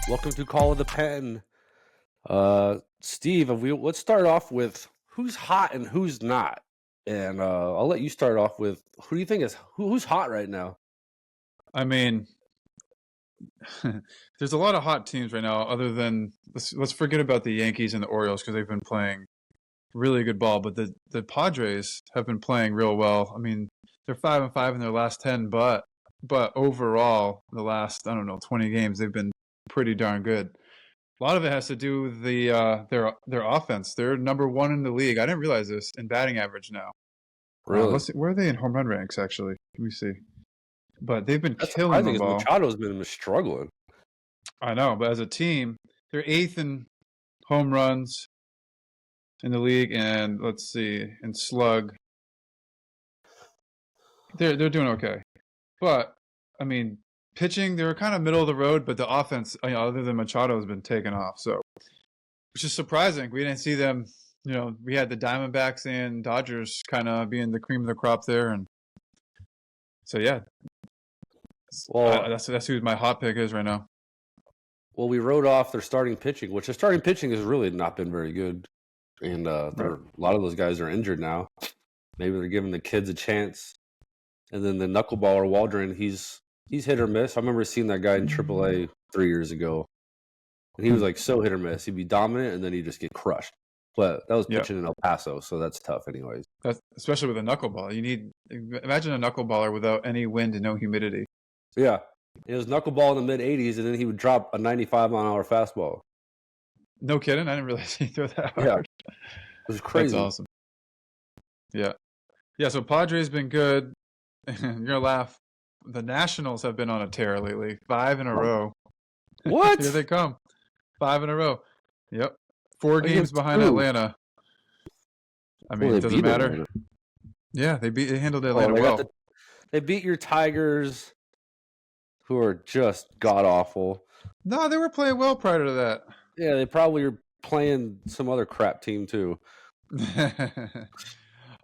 Welcome to Call of the Pen. Steve, let's start off with who's hot and who's not. And I'll let you start off with who do you think is who's hot right now? I mean, there's a lot of hot teams right now. Other than let's forget about the Yankees and the Orioles because they've been playing really good ball. But the Padres have been playing real well. I mean, they're 5-5 in their last 10, but overall, the last I don't know 20 games they've been pretty darn good. A lot of it has to do with their offense. They're number one in the league. I didn't realize this in batting average now. Really? Let's see, where are they in home run ranks actually? Let me see. But they've been That's killing the surprising because ball. Machado's been struggling. I know, but as a team, they're eighth in home runs in the league, and let's see, in slug, they're doing okay. But I mean, pitching, they were kind of middle of the road, but the offense, other than Machado, has been taken off. So, which is surprising. We didn't see them. We had the Diamondbacks and Dodgers kind of being the cream of the crop there, and so yeah, Well, that's who my hot pick is right now. well, we wrote off their starting pitching, which their starting pitching has really not been very good, and a lot of those guys are injured now. Maybe they're giving the kids a chance. And then the knuckleballer Waldron, he's hit or miss. I remember seeing that guy in AAA 3 years ago, and he was like so hit or miss. He'd be dominant, and then he'd just get crushed. But that was pitching in El Paso, so that's tough, anyways. That's especially with a knuckleball. Imagine a knuckleballer without any wind and no humidity. Yeah, it was knuckleball in the mid 80s, and then he would drop a 95-mile-an-hour fastball. No kidding, I didn't realize he threw that hard. Yeah, it was crazy. That's awesome. Yeah. So Padres been good. You're gonna laugh. The Nationals have been on a tear lately. 5 in a row. What? Here they come. 5 in a row. Yep. 4 games behind Atlanta. I mean, it doesn't matter. Yeah, they handled Atlanta well. They beat your Tigers, who are just god awful. No, they were playing well prior to that. Yeah, they probably are playing some other crap team too.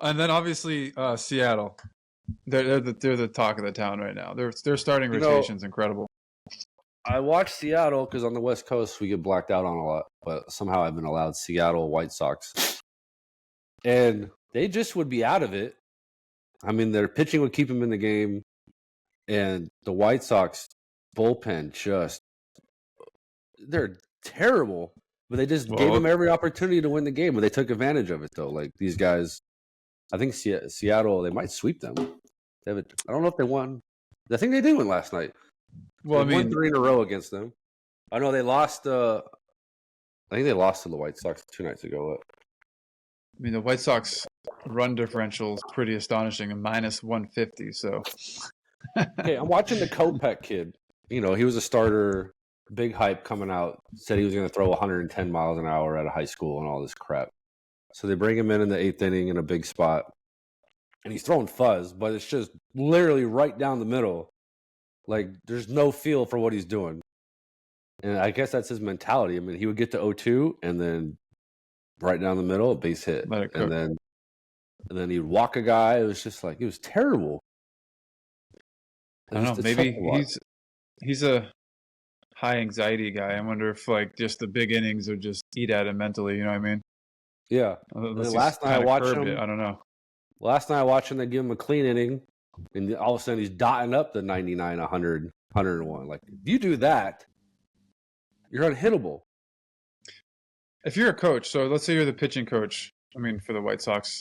And then obviously Seattle. They're the talk of the town right now. Their starting rotation's incredible. I watch Seattle because on the West Coast we get blacked out on a lot, but somehow I've been allowed Seattle White Sox, and they just would be out of it. I mean, their pitching would keep them in the game, and the White Sox bullpen they're terrible. But they just gave them every opportunity to win the game, but they took advantage of it though. Like these guys, I think Seattle, they might sweep them. I don't know if they won. I think they did win last night. Well, they won 3 in a row against them. I know they lost. I think they lost to the White Sox 2 nights ago. I mean, the White Sox run differential is pretty astonishing, and minus 150. So, hey, I'm watching the Kopech kid. He was a starter. Big hype coming out. Said he was going to throw 110 miles an hour out of high school and all this crap. So they bring him in the 8th inning in a big spot. And he's throwing fuzz, but it's just literally right down the middle. Like, there's no feel for what he's doing. And I guess that's his mentality. I mean, he would get to 0-2 and then right down the middle, a base hit. And then he'd walk a guy. It was just like, it was terrible. I don't know. Maybe he's a high anxiety guy. I wonder if like just the big innings would just eat at him mentally. You know what I mean? Yeah. Last night I watched him. I don't know. Last night I watched him. They give him a clean inning, and all of a sudden he's dotting up the 99, 100, 101. Like if you do that, you're unhittable. If you're a coach, so let's say you're the pitching coach. I mean, for the White Sox,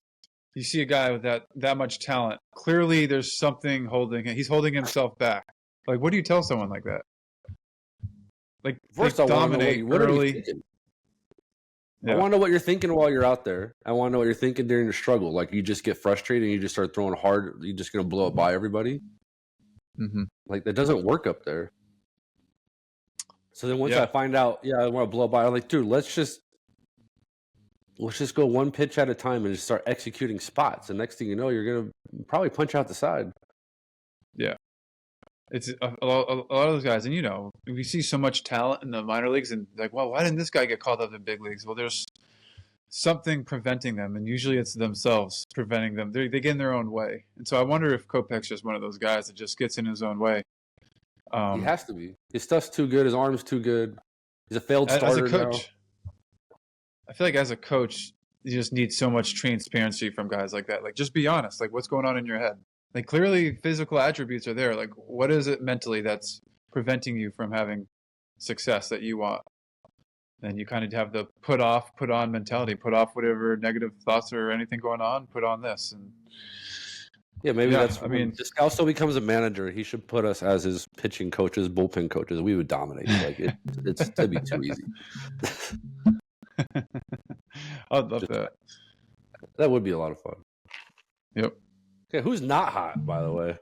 you see a guy with that much talent. Clearly, there's something holding him. He's holding himself back. Like, what do you tell someone like that? Like, first, I want to know what are you thinking? Yeah. I want to know what you're thinking while you're out there. I want to know what you're thinking during your struggle. Like, you just get frustrated and you just start throwing hard. You're just going to blow it by everybody. Mm-hmm. Like, that doesn't work up there. So then once I find out, I want to blow by, I'm like, dude, let's just go one pitch at a time and just start executing spots. And next thing you know, you're going to probably punch out the side. Yeah. It's a lot of those guys, and we see so much talent in the minor leagues, and like, well, why didn't this guy get called up to big leagues? Well, there's something preventing them, and usually it's themselves preventing them. They get in their own way, and so I wonder if Kopech's just one of those guys that just gets in his own way. He has to be. His stuff's too good. His arm's too good. He's a failed As a starter now. coach, I feel like as a coach, you just need so much transparency from guys like that. Like, just be honest. Like, what's going on in your head? Like, clearly, physical attributes are there. Like, what is it mentally that's preventing you from having success that you want? And you kind of have the put off, put on mentality. Put off whatever negative thoughts or anything going on. Put on this, and Yeah, maybe yeah, that's I when mean, Descalso becomes a manager. He should put us as his pitching coaches, bullpen coaches. We would dominate. Like it'd be too easy. I'd love Just, that. that would be a lot of fun. Yep. Okay, who's not hot, by the way?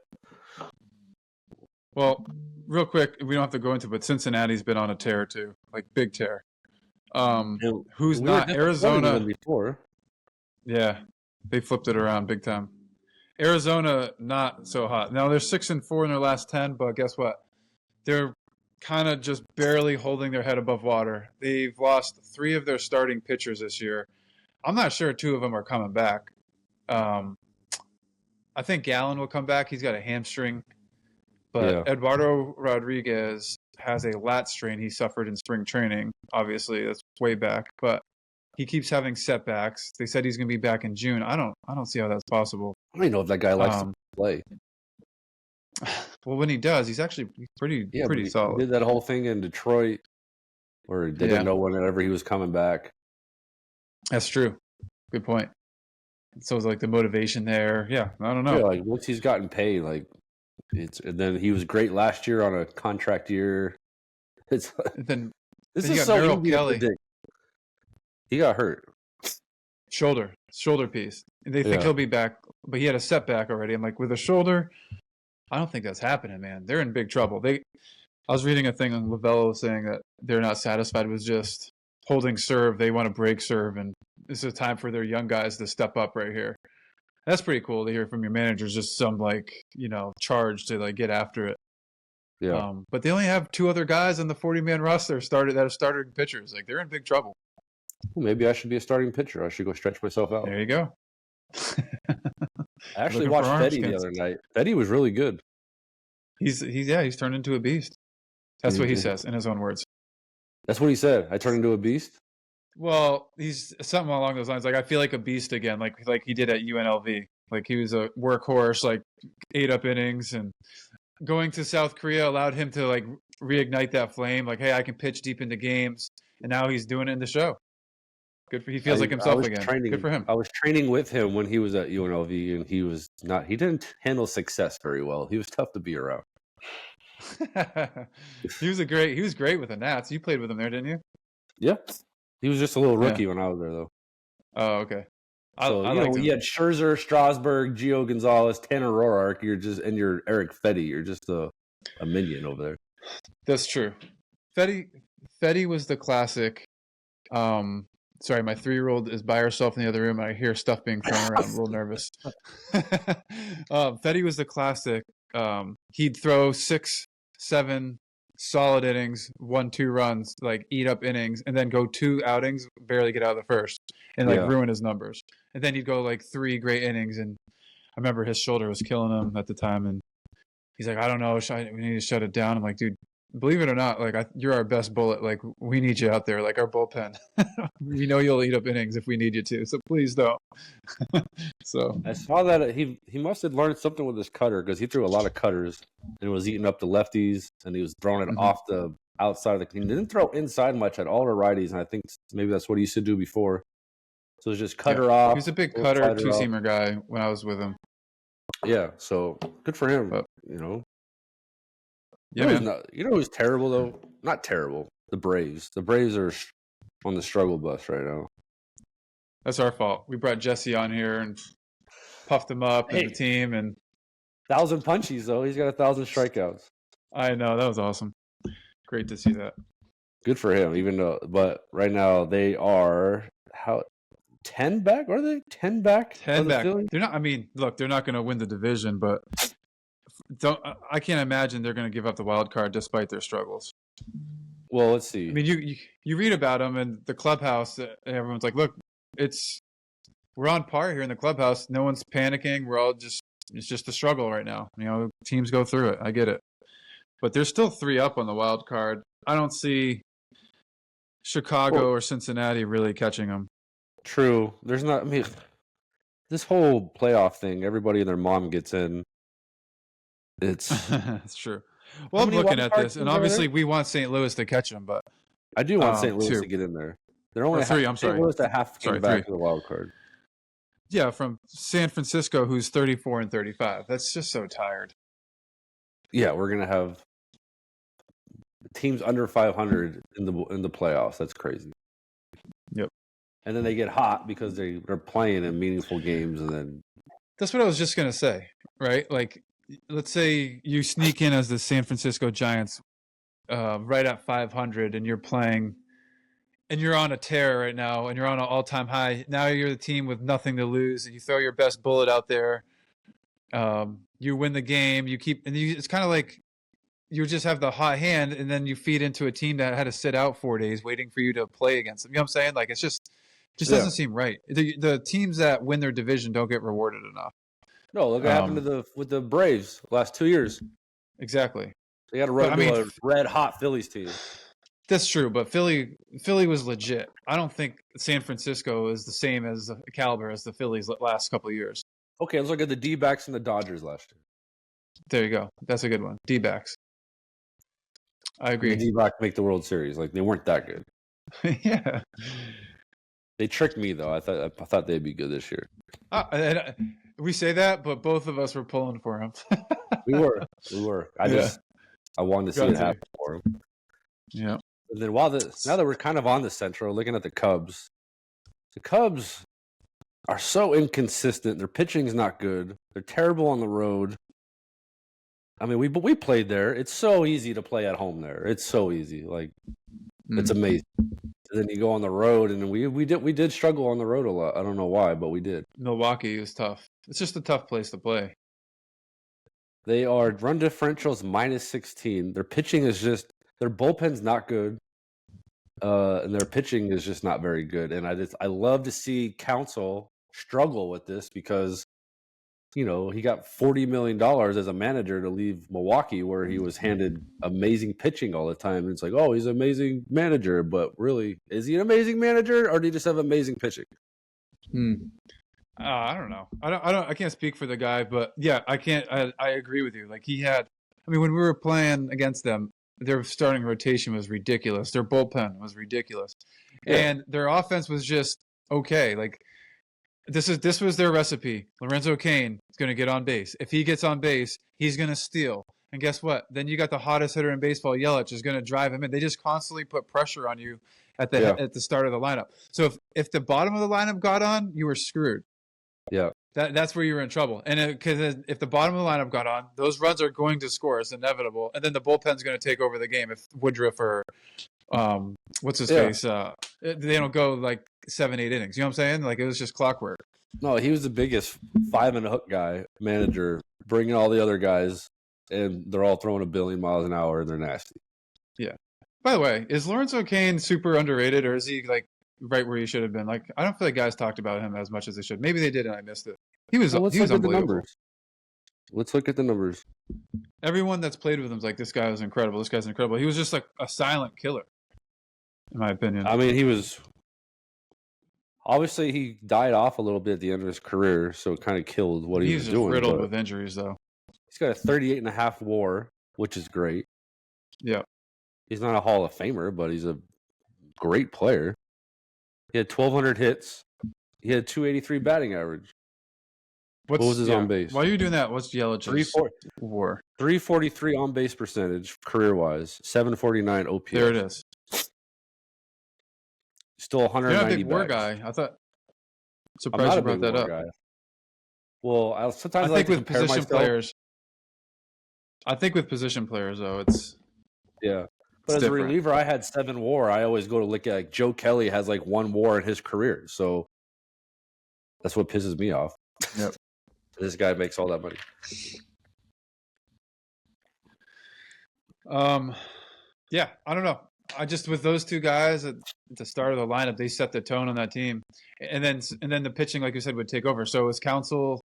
Well, real quick, we don't have to go into, but Cincinnati's been on a tear too, like big tear. Who's We were not? disappointed in Arizona. them before. Yeah, they flipped it around big time. Arizona not so hot. Now they're 6-4 in their last 10, but guess what? They're kind of just barely holding their head above water. They've lost 3 of their starting pitchers this year. I'm not sure 2 of them are coming back. I think Gallen will come back. He's got a hamstring. But Yeah. Eduardo Rodriguez has a lat strain he suffered in spring training. Obviously, that's way back. But he keeps having setbacks. They said he's going to be back in June. I don't see how that's possible. I don't even know if that guy likes to play. Well, when he does, he's actually pretty solid. He did that whole thing in Detroit where they didn't know whenever he was coming back. That's true. Good point. So it's like the motivation there. Yeah, I don't know. Yeah, like once he's gotten paid, like and then he was great last year on a contract year. It's then this you is got so Merrill easy to Kelly. predict. He got hurt. Shoulder piece. They think he'll be back, but he had a setback already. I'm like, with a shoulder, I don't think that's happening, man. They're in big trouble. I was reading a thing on Lovello saying that they're not satisfied with just holding serve. They want to break serve, and this is a time for their young guys to step up right here. That's pretty cool to hear from your managers. Just some charge to get after it. Yeah. But they only have 2 other guys on the 40-man roster that are starting pitchers. Like, they're in big trouble. Well, maybe I should be a starting pitcher. I should go stretch myself out. There you go. I actually watched Fetty the other night. Fetty was really good. He's turned into a beast. That's what he says in his own words. That's what he said. I turned into a beast. Well, he's something along those lines. Like, I feel like a beast again, like he did at UNLV. Like, he was a workhorse, like ate up innings, and going to South Korea allowed him to reignite that flame. Like, hey, I can pitch deep into games, and now he's doing it in the show. Good for he feels like himself again. Good for him. I was training with him when he was at UNLV, and he didn't handle success very well. He was tough to be around. He was great with the Nats. You played with him there, didn't you? Yeah. He was just a little rookie when I was there, though. Oh, okay. So you had Scherzer, Strasburg, Gio Gonzalez, Tanner Roark. You're Eric Fetty. You're just a minion over there. That's true. Fetty was the classic. Sorry, my 3-year-old is by herself in the other room, and I hear stuff being thrown around. I'm a little nervous. Fetty was the classic. He'd throw 6-7 solid innings, 1-2 runs, eat up innings, and then go 2 outings, barely get out of the first, and ruin his numbers. And then he'd go 3 great innings, and I remember his shoulder was killing him at the time, and he's like, I don't know, we need to shut it down. I'm like, dude, believe it or not, you're our best bullet. We need you out there, our bullpen. We know you'll eat up innings if we need you to, so please don't. So I saw that he must have learned something with his cutter, because he threw a lot of cutters and was eating up the lefties, and he was throwing it off the outside of the. He didn't throw inside much at all to righties, and I think maybe that's what he used to do before. So it was just cutter off. He was a big cutter, 2-seamer guy when I was with him. Yeah, so good for him. Yeah, man. You know who's terrible though? Not terrible. The Braves. The Braves are on the struggle bus right now. That's our fault. We brought Jesse on here and puffed him up in the team, and 1,000 punchies though. He's got 1,000 strikeouts. I know, that was awesome. Great to see that. Good for him. But right now they are 10 back? Are they 10 back? 10 back. They're not. I mean, look, they're not going to win the division, but I can't imagine they're going to give up the wild card despite their struggles. Well, let's see. I mean, you read about them in the clubhouse, and everyone's like, "Look, we're on par here in the clubhouse. No one's panicking. It's just a struggle right now. Teams go through it. I get it, but they're still 3 up on the wild card. I don't see Chicago Well, or Cincinnati really catching them. true. There's not. I mean, this whole playoff thing. Everybody and their mom gets in. It's That's true. how Well, I'm many looking wild at card this, and teams are there? obviously we want St. Louis to catch them, but I do want St. Louis to 2 get in there. They're or only 3. I'm St. sorry. Louis a half game Sorry, back 3. to the wild card. Yeah, from San Francisco, who's 34 and 35. That's just so tired. Yeah, we're gonna have teams under 500 in the playoffs. That's crazy. Yep. And then they get hot because they're playing in meaningful games, and then That's what I was just gonna say, right? Like, let's say you sneak in as the San Francisco Giants, right at 500, and you're playing, and you're on a tear right now, and you're on an all-time high. Now you're the team with nothing to lose, and you throw your best bullet out there. You win the game. It's kind of like you just have the hot hand, and then you feed into a team that had to sit out 4 days waiting for you to play against them. You know what I'm saying? Like, it's just doesn't seem right. The teams that win their division don't get rewarded enough. no, look what happened with the Braves last 2 years. Exactly. They got to run But, I mean, to a red hot Phillies team. That's true, but Philly was legit. I don't think San Francisco is the same as the caliber as the Phillies last couple of years. Okay, let's look at the D-backs and the Dodgers last year. There you go. That's a good one. D-backs. I The agree. D-backs make the World Series. Like, they weren't that good. Yeah. They tricked me though. I thought they'd be good this year. We say that, but both of us were pulling for him. We were. I wanted to see Got it to. happen for them. Yeah. And then now that we're kind of on the Central, looking at the Cubs are so inconsistent. Their pitching's not good. They're terrible on the road. I mean, we played there. It's so easy to play at home there. It's so easy. Like, it's amazing. And then you go on the road, and we did struggle on the road a lot. I don't know why, but we did. Milwaukee is tough. It's just a tough place to play. They are run differentials -16. Their pitching is just their bullpen's not good, and their pitching is just not very good. And I love to see Counsell struggle with this because he got $40 million as a manager to leave Milwaukee, where he was handed amazing pitching all the time. And it's like, oh, he's an amazing manager, but really, is he an amazing manager, or do you just have amazing pitching? I don't know. I can't speak for the guy, but yeah, I agree with you. Like, when we were playing against them, their starting rotation was ridiculous. Their bullpen was ridiculous. Yeah. And their offense was just okay. Like, this was their recipe. Lorenzo Cain is going to get on base. If he gets on base, he's going to steal. And guess what? Then you got the hottest hitter in baseball, Yelich, is going to drive him in. They just constantly put pressure on you at the start of the lineup. So if the bottom of the lineup got on, you were screwed. Yeah. That's where you were in trouble. And because if the bottom of the lineup got on, those runs are going to score. It's inevitable. And then the bullpen's going to take over the game if Woodruff or what's his face, they don't go like 7-8 innings. You know what I'm saying? Like, it was just clockwork. No, he was the biggest 5-and-a-hook guy, manager, bringing all the other guys, and they're all throwing 1 billion miles an hour, and they're nasty. Yeah. By the way, is Lorenzo Cain super underrated, or is he like right where he should have been? Like, I don't feel like guys talked about him as much as they should. Maybe they did, and I missed it. He was unbelievable. Let's look at the numbers. Everyone that's played with him is like, this guy was incredible. This guy's incredible. He was just like a silent killer, in my opinion. I mean, he was. Obviously, he died off a little bit at the end of his career, so it kind of killed what he was doing. He's riddled with injuries, though. He's got a 38.5 WAR, which is great. Yeah. He's not a Hall of Famer, but he's a great player. He had 1,200 hits. He had 283 batting average. What was his on base? While you're doing that, what's Yelich's WAR? 343 on base percentage, career-wise. 749 OPS. There it is. Still 190 You're not a big WAR bags. guy. I thought. I'm Surprised not you a brought big that WAR up. guy. Well, I think like to with compare position myself. players. I think with position players, though, it's Yeah. But It's as different. a reliever, I had 7 WAR. I always go to look at like Joe Kelly has like 1 WAR in his career. So that's what pisses me off. Yep. This guy makes all that money. Yeah, I don't know. I just with those two guys at the start of the lineup, they set the tone on that team, and then the pitching, like you said, would take over. So was Counsell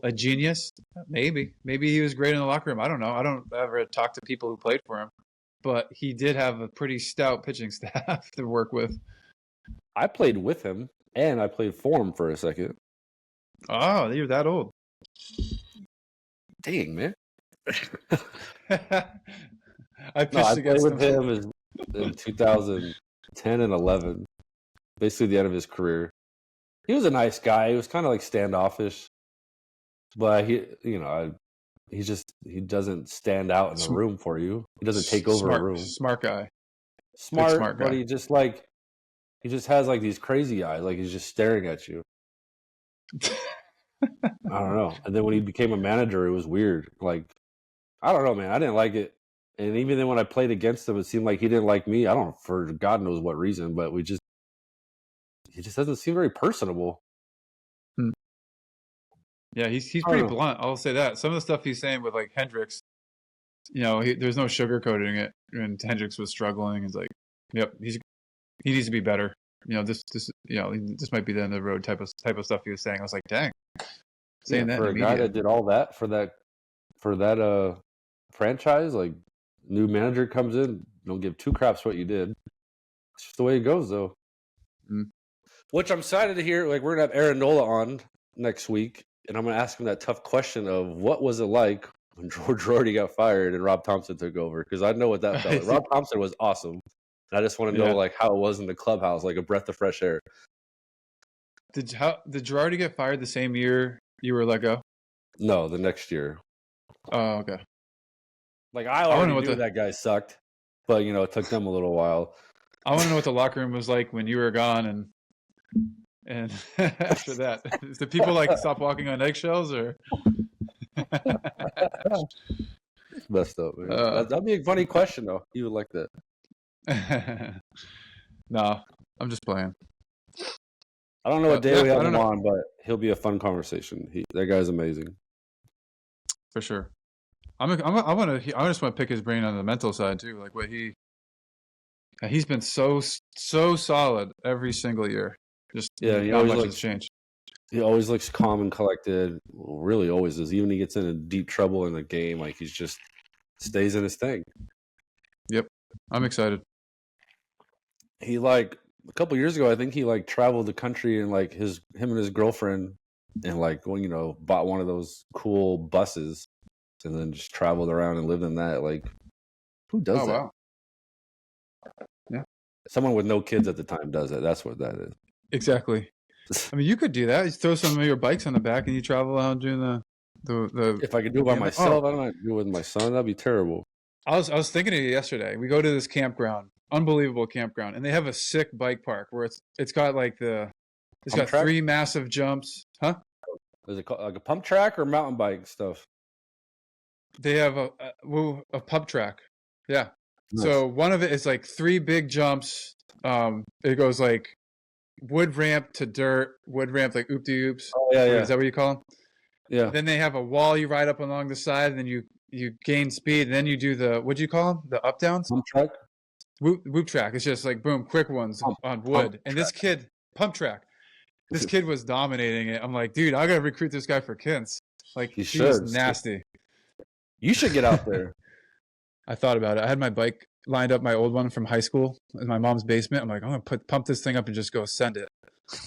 a genius? Maybe he was great in the locker room. I don't know. I don't ever talk to people who played for him. but he did have a pretty stout pitching staff to work with. I played with him, and I played for him for a second. Oh, you're that old. Dang, man. I No, I pitched played against with him. him in 2010 and 11, basically the end of his career. He was a nice guy. He was kind of like standoffish, but he doesn't stand out in the Sm- room for you. He doesn't take over a room. Smart guy. Smart, but guy. he just has like these crazy eyes, like he's just staring at you. I don't know. And then when he became a manager, it was weird. Like, I don't know, man. I didn't like it. And even then when I played against him, it seemed like he didn't like me. I don't, for God knows what reason, but he just doesn't seem very personable. Yeah, he's pretty blunt. I'll say that. Some of the stuff he's saying with like Hendricks, there's no sugarcoating it. When Hendricks was struggling, it's like, yep, he needs to be better. This might be the end of the road type of stuff he was saying. I was like, dang, saying that for in a the guy media. that did all that for that franchise, like new manager comes in, don't give two craps what you did. It's just the way it goes, though. Mm. Which I'm excited to hear. Like, we're gonna have Aaron Nola on next week, and I'm gonna ask him that tough question of what was it like when George Rorty got fired and Rob Thompson took over, because I know what that felt like. Rob Thompson was awesome. And I just want to know like how it was in the clubhouse, like a breath of fresh air. Did Girardi get fired the same year you were let go? No, the next year. Oh, okay. Like, I already knew that guy sucked, but it took them a little while. I want to know what the locker room was like when you were gone, and after that, did people like stop walking on eggshells, or? It's messed up, man. That'd be a funny question, though. You would like that. No, I'm just playing. I don't know what day we have him on, but he'll be a fun conversation. That guy's amazing. For sure. I just want to pick his brain on the mental side too, like what he's been so solid every single year. Just not much has changed. He always looks calm and collected. Well, really, always is. Even when he gets into deep trouble in the game, like he's just stays in his thing. Yep, I'm excited. He a couple years ago, I think he traveled the country and him and his girlfriend and bought one of those cool buses and then just traveled around and lived in that. Like, who does that? Wow. Yeah, someone with no kids at the time does it. That's what that is. Exactly. I mean, you could do that. You throw some of your bikes on the back and you travel around doing the. If I could do it by myself, I don't know. Do it with my son. That'd be terrible. I was thinking of you yesterday. We go to this campground, unbelievable campground, and they have a sick bike park where it's got got track? 3 massive jumps, huh? Is it like a pump track or mountain bike stuff? They have a pump track, yeah. Nice. So one of it is 3 big jumps. It goes wood ramp to dirt, wood ramp oop de oops. Oh yeah. Is that what you call them? Yeah. Then they have a wall you ride up along the side, and then you gain speed, and then you do the, what'd you call them? The up downs? Pump track? Whoop track. It's just boom, quick ones on wood. And this kid, pump track. This kid was dominating it. I'm like, dude, I gotta recruit this guy for Kins. He's nasty. You should get out there. I thought about it. I had my bike lined up, my old one from high school, in my mom's basement. I'm like, I'm gonna pump this thing up and just go send it.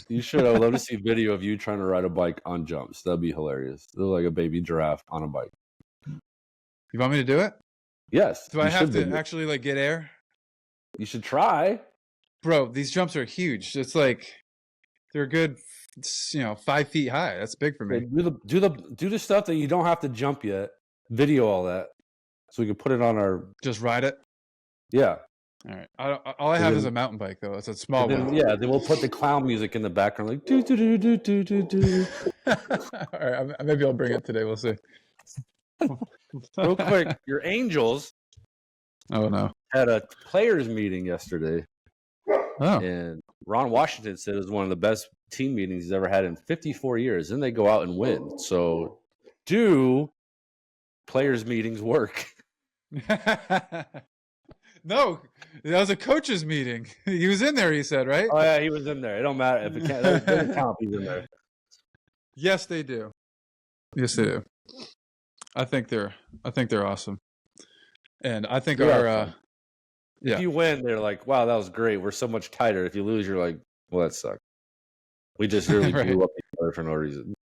You should. I would love to see a video of you trying to ride a bike on jumps. That'd be hilarious. Look like a baby giraffe on a bike. You want me to do it? Yes. Do I have to actually get air? You should try. Bro, these jumps are huge. It's they're a good 5 feet high. That's big for me. Do the stuff that you don't have to jump yet. Video all that. So we can put it on our. Just ride it? Yeah. All right. All I have is a mountain bike, though. It's a small one. Yeah, then we'll put the clown music in the background, do do do do do do do. All right, maybe I'll bring it today. We'll see. Real quick, your Angels. Oh no. Had a players meeting yesterday. Oh. And Ron Washington said it was one of the best team meetings he's ever had in 54 years. Then they go out and win. So, do players meetings work? No, that was a coach's meeting. He was in there, he said, right? Oh, yeah, he was in there. It don't matter. If it can't, it doesn't count if he's in there. Yes, they do. Yes, they do. I think they're awesome. And I think Yeah. If you win, they're like, wow, that was great. We're so much tighter. If you lose, you're like, well, that sucked. We just really Right. blew up each other for no reason.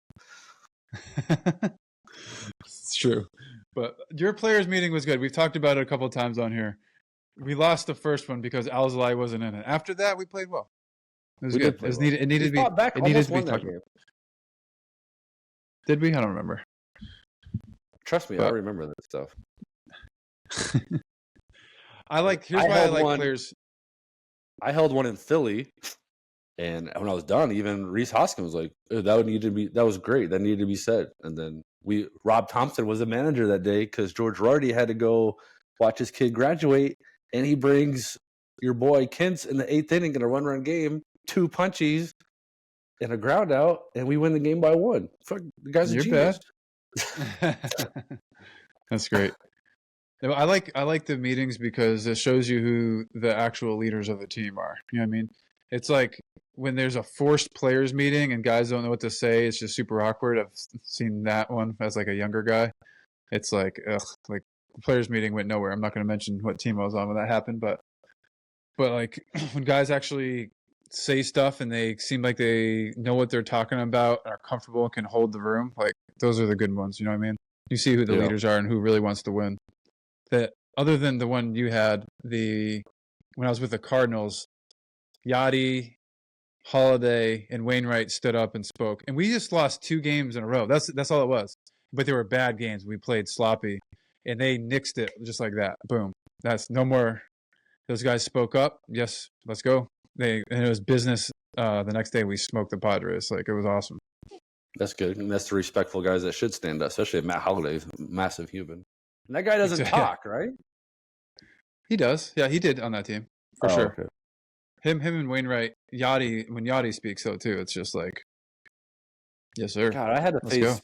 It's true. But your players meeting was good. We've talked about it a couple of times on here. We lost the first one because Alzolai wasn't in it. After that, we played well. It was We good. did play It was well. needed. It needed We to be. fought back, It needed almost to be won that talked game. about. Did we? I don't remember. Trust me, I But- remember this stuff. Here's why I held like one- players. I held one in Philly, and when I was done, even Reese Hoskins was like, that was great. That needed to be said. And then Rob Thompson was the manager that day because George Rardy had to go watch his kid graduate, and he brings your boy Kentz in the 8th inning in a run game, 2 punchies and a ground out, and we win the game by 1. Fuck, the guy's a You're genius. That's great. I like the meetings because it shows you who the actual leaders of the team are. You know what I mean? It's like when there's a forced players meeting and guys don't know what to say, it's just super awkward. I've seen that one as like a younger guy. It's like, ugh, like the players meeting went nowhere. I'm not going to mention what team I was on when that happened, but like when guys actually say stuff and they seem like they know what they're talking about and are comfortable and can hold the room, like those are the good ones. You know what I mean? You see who the Yeah. leaders are and who really wants to win. That other than the one you had, when I was with the Cardinals, Yachty, Holiday, and Wainwright stood up and spoke, and we just lost 2 games in a row. That's all it was. But they were bad games. We played sloppy, and they nixed it just like that. Boom. That's no more. Those guys spoke up. Yes, let's go. And it was business. The next day we smoked the Padres. Like it was awesome. That's good. And that's the respectful guys that should stand up, especially Matt Holliday's a massive human. And that guy doesn't Yeah. talk, right? He does. Yeah, he did on that team for sure. Okay. Him and Wainwright, when Yachty speaks though too, it's just like, yes sir. God, I had to Let's face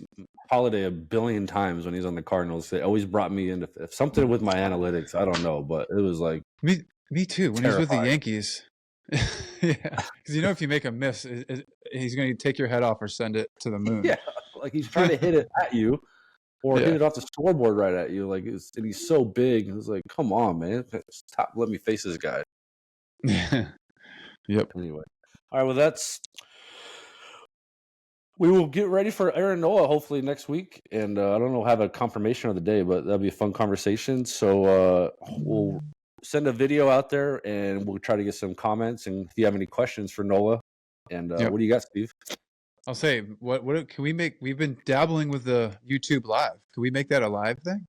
Holiday a billion times when he's on the Cardinals. They always brought me in if something with my analytics. I don't know, but it was like Me too. When he's with the Terrifying. Yankees, yeah, because if you make a miss, he's going to take your head off or send it to the moon. yeah, like he's trying to hit it at you or Yeah. hit it off the scoreboard right at you. Like and he's so big. It's like, come on, man, stop. Let me face this guy. Yep. Anyway, all right. Well, we will get ready for Aaron Nola hopefully next week, and I don't know, have a confirmation of the day, but that'll be a fun conversation. So we'll send a video out there, and we'll try to get some comments. And if you have any questions for Nola, and Yep. what do you got, Steve? I'll say what can we make? We've been dabbling with the YouTube live. Can we make that a live thing?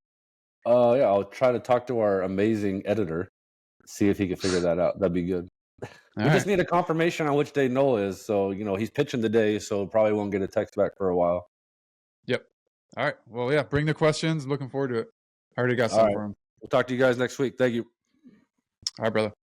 Yeah, I'll try to talk to our amazing editor, see if he can figure that out. That'd be good. All We right. just need a confirmation on which day Nola is. So he's pitching today, so probably won't get a text back for a while. Yep. All right. Well, yeah. Bring the questions. Looking forward to it. I already got All some right. for him. We'll talk to you guys next week. Thank you. All right, brother.